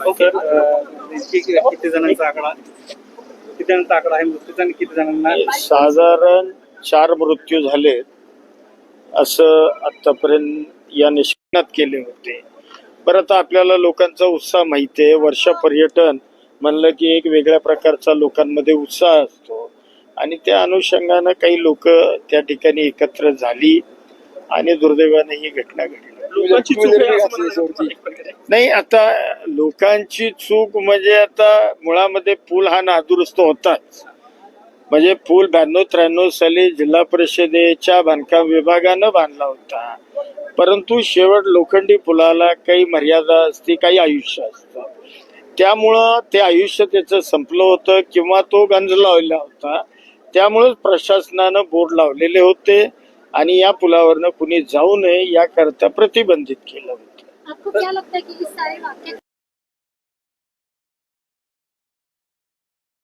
Okay. किती जणांचा आकडा आहे मृत्यूचा आणि किती जणांना? साधारण 4 मृत्यू झाले असं आतापर्यंत या निष्पन्नात केले होते. परत आपल्याला लोकांचा उत्साह माहिती आहे. वर्ष पर्यटन म्हणलं की एक वेगळ्या प्रकारचा लोकांमध्ये उत्साह असतो आणि त्या अनुषंगानं काही लोक त्या ठिकाणी एकत्र झाली आणि दुर्दैवाने ही घटना घडली. लोकांची चूक आहे असं म्हणायचं एक प्रकारे. नाही, आता लोकांची चूक म्हणजे आता मुळामध्ये पूल हा नादुरुस्त होताच. म्हणजे पूल 92-93 साली जिल्हा परिषदेच्या बांधकाम विभागानं बांधला होता, परंतु शेवट लोखंडी पुलाला काही मर्यादा असते, काही आयुष्य असतं. त्यामुळं ते आयुष्य त्याचं संपलं होतं किंवा तो गंजला होता. त्यामुळे प्रशासनानं बोर्ड लावलेले होते आणि या पुलावरनं कुणी जाऊ नये याकरता प्रतिबंधित केलं होतं. आपको क्या लगता है कि इस सारे वाक्य